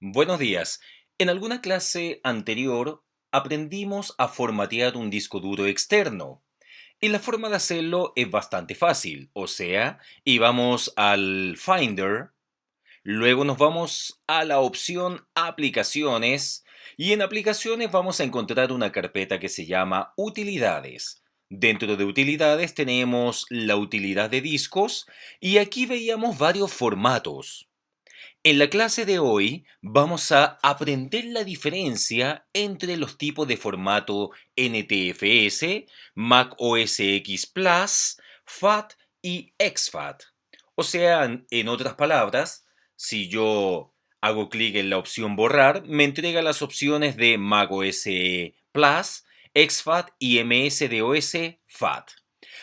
Buenos días. En alguna clase anterior aprendimos a formatear un disco duro externo. Y la forma de hacerlo es bastante fácil. O sea, íbamos al Finder, luego nos vamos a la opción Aplicaciones y en Aplicaciones vamos a encontrar una carpeta que se llama Utilidades. Dentro de Utilidades tenemos la utilidad de discos y aquí veíamos varios formatos. En la clase de hoy vamos a aprender la diferencia entre los tipos de formato NTFS, Mac OS X Plus, FAT y exFAT. O sea, en otras palabras, si yo hago clic en la opción borrar, me entrega las opciones de Mac OS Plus, exFAT y MS-DOS FAT.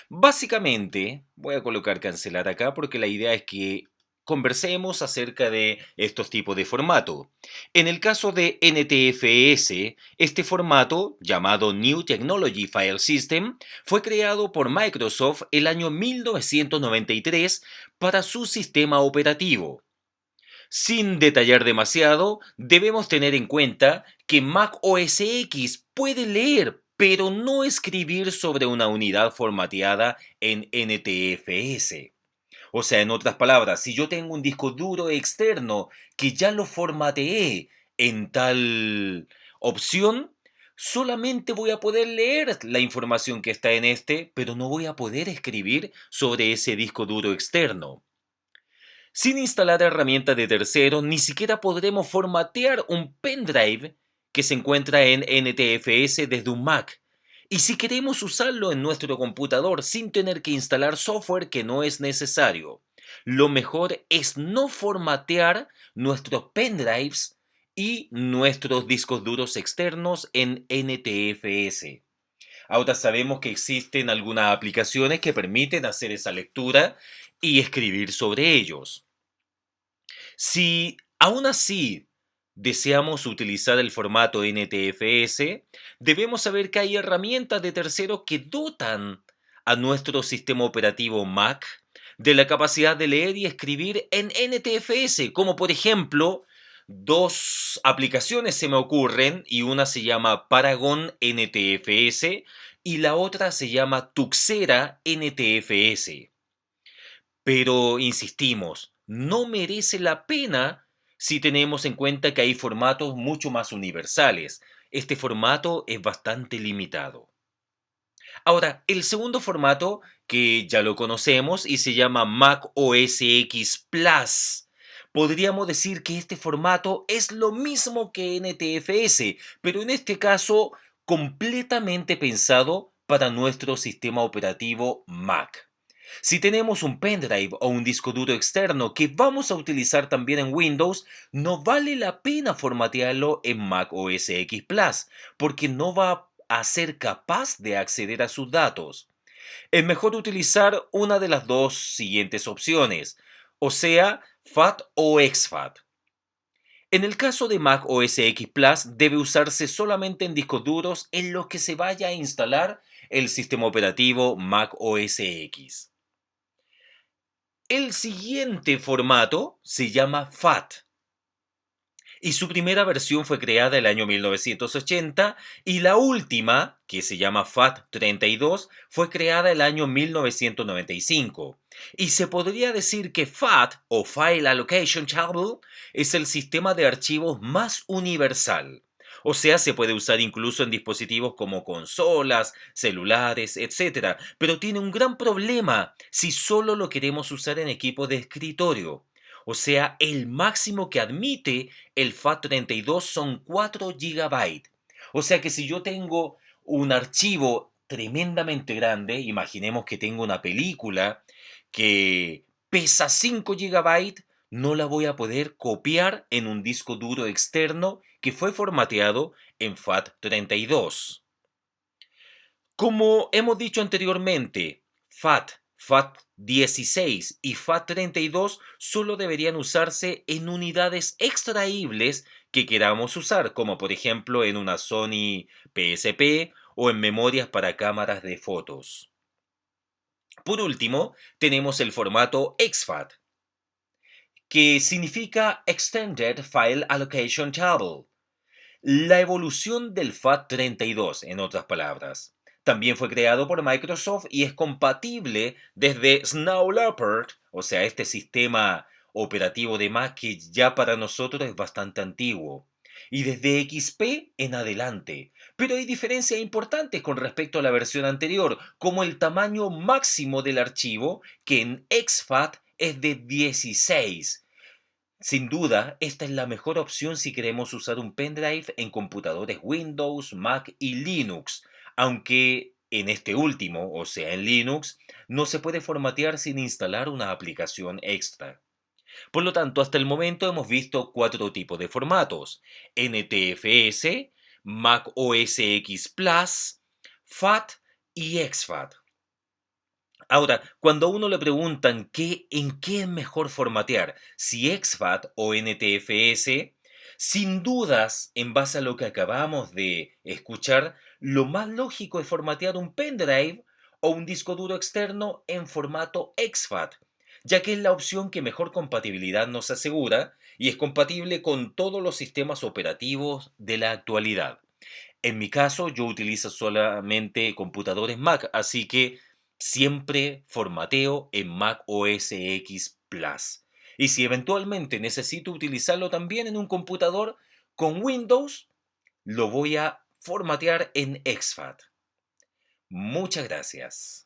Básicamente, voy a colocar cancelar acá porque la idea es que conversemos acerca de estos tipos de formato. En el caso de NTFS, este formato, llamado New Technology File System, fue creado por Microsoft el año 1993 para su sistema operativo. Sin detallar demasiado, debemos tener en cuenta que Mac OS X puede leer, pero no escribir sobre una unidad formateada en NTFS. O sea, en otras palabras, si yo tengo un disco duro externo que ya lo formateé en tal opción, solamente voy a poder leer la información que está en este, pero no voy a poder escribir sobre ese disco duro externo. Sin instalar herramientas de terceros, ni siquiera podremos formatear un pendrive que se encuentra en NTFS desde un Mac. Y si queremos usarlo en nuestro computador sin tener que instalar software que no es necesario, lo mejor es no formatear nuestros pendrives y nuestros discos duros externos en NTFS. Ahora sabemos que existen algunas aplicaciones que permiten hacer esa lectura y escribir sobre ellos. Si aún así deseamos utilizar el formato NTFS, debemos saber que hay herramientas de terceros que dotan a nuestro sistema operativo Mac de la capacidad de leer y escribir en NTFS, como por ejemplo, dos aplicaciones se me ocurren y una se llama Paragon NTFS y la otra se llama Tuxera NTFS. Pero insistimos, no merece la pena si tenemos en cuenta que hay formatos mucho más universales. Este formato es bastante limitado. Ahora, el segundo formato, que ya lo conocemos y se llama Mac OS X Plus. Podríamos decir que este formato es lo mismo que NTFS, pero en este caso completamente pensado para nuestro sistema operativo Mac. Si tenemos un pendrive o un disco duro externo que vamos a utilizar también en Windows, no vale la pena formatearlo en Mac OS X Plus, porque no va a ser capaz de acceder a sus datos. Es mejor utilizar una de las dos siguientes opciones, o sea, FAT o exFAT. En el caso de Mac OS X Plus, debe usarse solamente en discos duros en los que se vaya a instalar el sistema operativo Mac OS X. El siguiente formato se llama FAT y su primera versión fue creada el año 1980 y la última, que se llama FAT32, fue creada el año 1995. Y se podría decir que FAT o File Allocation Table es el sistema de archivos más universal. O sea, se puede usar incluso en dispositivos como consolas, celulares, etcétera. Pero tiene un gran problema si solo lo queremos usar en equipos de escritorio. O sea, el máximo que admite el FAT32 son 4 gigabytes. O sea que si yo tengo un archivo tremendamente grande, imaginemos que tengo una película que pesa 5 gigabytes, no la voy a poder copiar en un disco duro externo que fue formateado en FAT32. Como hemos dicho anteriormente, FAT, FAT16 y FAT32 solo deberían usarse en unidades extraíbles que queramos usar, como por ejemplo en una Sony PSP o en memorias para cámaras de fotos. Por último, tenemos el formato exFAT, que significa Extended File Allocation Table, la evolución del FAT32, en otras palabras. También fue creado por Microsoft y es compatible desde Snow Leopard, o sea, este sistema operativo de Mac que ya para nosotros es bastante antiguo, y desde XP en adelante. Pero hay diferencias importantes con respecto a la versión anterior, como el tamaño máximo del archivo, que en exFAT es de 16. Sin duda, esta es la mejor opción si queremos usar un pendrive en computadores Windows, Mac y Linux, aunque en este último, o sea en Linux, no se puede formatear sin instalar una aplicación extra. Por lo tanto, hasta el momento hemos visto cuatro tipos de formatos: NTFS, Mac OS X Plus, FAT y exFAT. Ahora, cuando a uno le preguntan en qué es mejor formatear, si exFAT o NTFS, sin dudas, en base a lo que acabamos de escuchar, lo más lógico es formatear un pendrive o un disco duro externo en formato exFAT, ya que es la opción que mejor compatibilidad nos asegura y es compatible con todos los sistemas operativos de la actualidad. En mi caso, yo utilizo solamente computadores Mac, así que siempre formateo en Mac OS X Plus. Y si eventualmente necesito utilizarlo también en un computador con Windows, lo voy a formatear en exFAT. Muchas gracias.